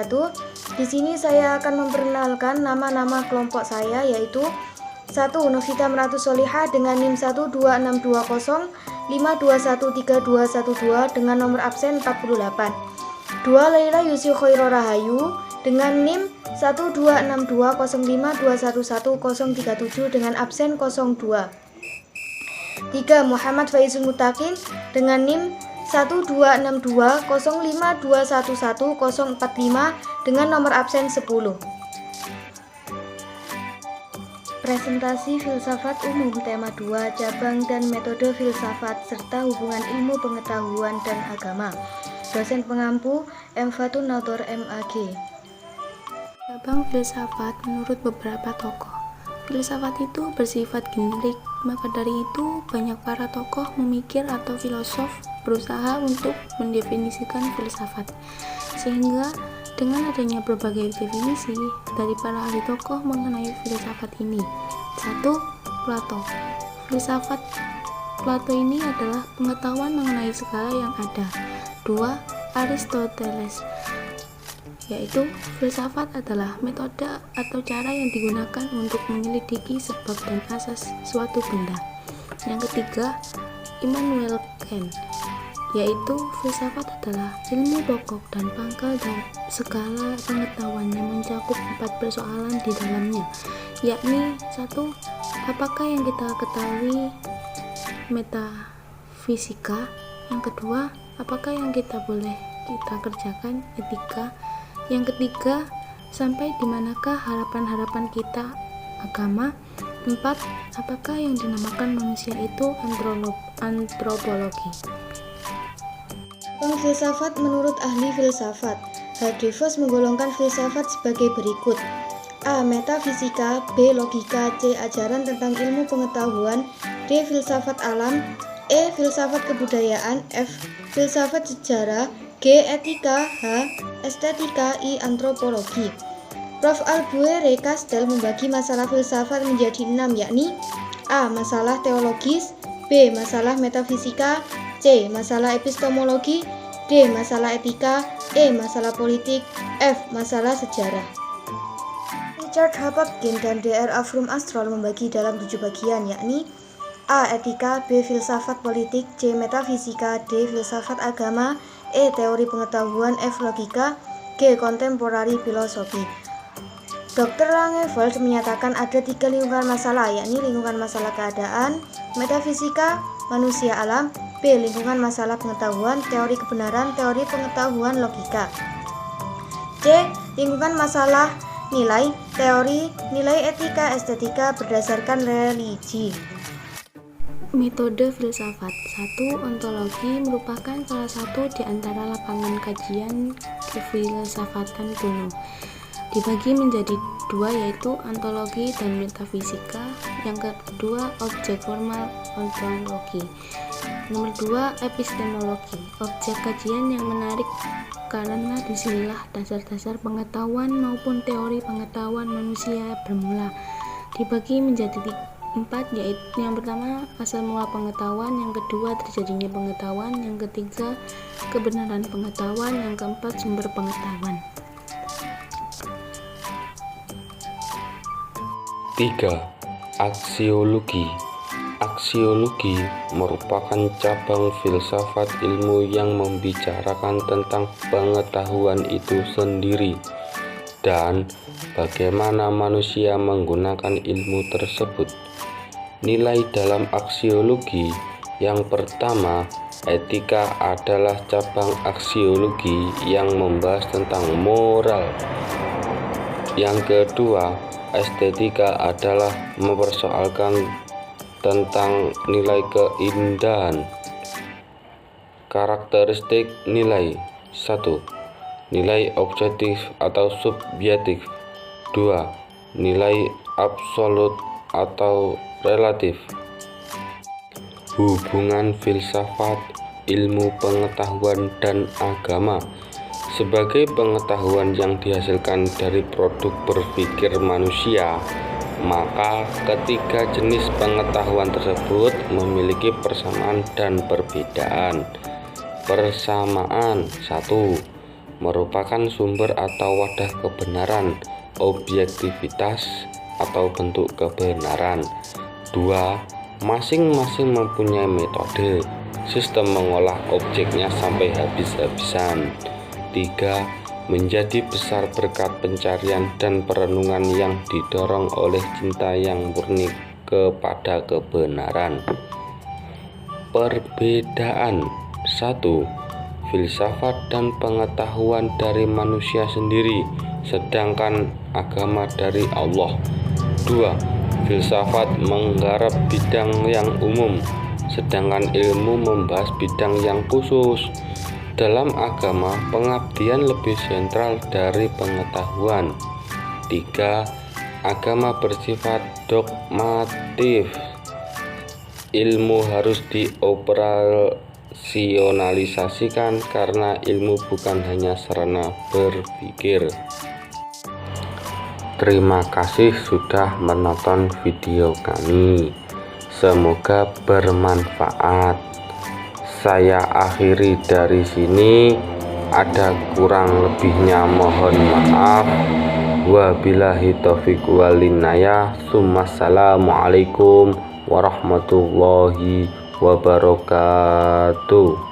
wabarakatuh. Di sini saya akan memperkenalkan nama-nama kelompok saya, yaitu 1. Novita Meratu Solihah dengan NIM 12620 5213212 dengan nomor absen 48. 2. Laila Yusyu Khoiro Rahayu dengan NIM 1262052111037 dengan absen 02. 3. Muhammad Faizul Mutakin dengan NIM 1262052111045 dengan nomor absen 10. Presentasi filsafat umum tema 2, cabang dan metode filsafat serta hubungan ilmu pengetahuan dan agama. Dosen pengampu M. Fatun Nator MAG. Cabang filsafat menurut beberapa tokoh. Filsafat itu bersifat generik, maka dari itu banyak para tokoh memikir atau filosof berusaha untuk mendefinisikan filsafat. Sehingga dengan adanya berbagai definisi dari para ahli tokoh mengenai filsafat ini. 1. Plato. Filsafat Plato ini adalah pengetahuan mengenai segala yang ada. 2. Aristoteles, yaitu filsafat adalah metode atau cara yang digunakan untuk menyelidiki sebab dan asas suatu benda. Yang ketiga, Immanuel Kant, yaitu filsafat adalah ilmu pokok dan pangkal dan segala pengetahuan yang mencakup 4 persoalan di dalamnya, yakni 1. Apakah yang kita ketahui? Metafisika. Yang kedua, apakah yang kita boleh kita kerjakan? Etika. Yang ketiga, sampai di manakah harapan-harapan kita? Agama. 4. Apakah yang dinamakan manusia itu antropologi? Filsafat menurut ahli filsafat. H. de Vos menggolongkan filsafat sebagai berikut: A. Metafisika, B. Logika, C. Ajaran tentang ilmu pengetahuan, D. Filsafat alam, E. Filsafat kebudayaan, F. Filsafat sejarah, G. Etika, H. Estetika, I. Antropologi. Prof. Albuere Castel membagi masalah filsafat menjadi 6, yakni A. Masalah teologis, B. Masalah metafisika, C. Masalah epistemologi, D. Masalah etika, E. Masalah politik, F. Masalah sejarah. Richard H. Popkin dan Dr. Avrum Astrol membagi dalam 7 bagian, yakni A. Etika, B. Filsafat politik, C. Metafisika, D. Filsafat agama, E. Teori pengetahuan, F. Logika, G. Kontemporari filosofi. Dr. Langevold menyatakan ada 3 lingkungan masalah, yakni lingkungan masalah keadaan, metafisika, manusia alam, B. Lingkungan masalah pengetahuan, teori kebenaran, teori pengetahuan, logika. C. Lingkungan masalah nilai, teori, nilai etika, estetika berdasarkan religi. Metode filsafat. 1. Ontologi merupakan salah satu di antara lapangan kajian kefilsafatan kuno. Dibagi menjadi 2, yaitu ontologi dan metafisika. Yang kedua, objek formal ontologi. Nomor 2, epistemologi. Objek kajian yang menarik karena disinilah dasar-dasar pengetahuan maupun teori pengetahuan manusia bermula. Dibagi menjadi 4, yaitu yang pertama asal mula pengetahuan, yang kedua terjadinya pengetahuan, yang ketiga kebenaran pengetahuan, yang keempat sumber pengetahuan. 3. Aksiologi. Aksiologi merupakan cabang filsafat ilmu yang membicarakan tentang pengetahuan itu sendiri dan bagaimana manusia menggunakan ilmu tersebut. Nilai dalam aksiologi. Yang pertama, etika adalah cabang aksiologi yang membahas tentang moral. Yang kedua, estetika adalah mempersoalkan tentang nilai keindahan. Karakteristik nilai. 1. Nilai objektif atau subjektif. 2. Nilai absolut atau relatif. Hubungan filsafat, ilmu pengetahuan dan agama. Sebagai pengetahuan yang dihasilkan dari produk berpikir manusia, maka ketiga jenis pengetahuan tersebut memiliki persamaan dan perbedaan. Persamaan. 1. merupakan sumber atau wadah kebenaran, objektivitas atau bentuk kebenaran. 2. Masing-masing mempunyai metode, sistem mengolah objeknya sampai habis-habisan. 3. Menjadi besar berkat pencarian dan perenungan yang didorong oleh cinta yang murni kepada kebenaran. Perbedaan. 1. Filsafat dan pengetahuan dari manusia sendiri, sedangkan agama dari Allah. 2. Filsafat menggarap bidang yang umum, sedangkan ilmu membahas bidang yang khusus. Dalam agama, pengabdian lebih sentral dari pengetahuan. 3. Agama bersifat dogmatif. Ilmu harus dioperasialisasikan karena ilmu bukan hanya sarana berpikir. Terima kasih sudah menonton video kami. Semoga bermanfaat. Saya akhiri dari sini. Ada kurang lebihnya mohon maaf. Wabillahi taufiq wal hidayah. Assalamualaikum warahmatullahi wabarakatuh.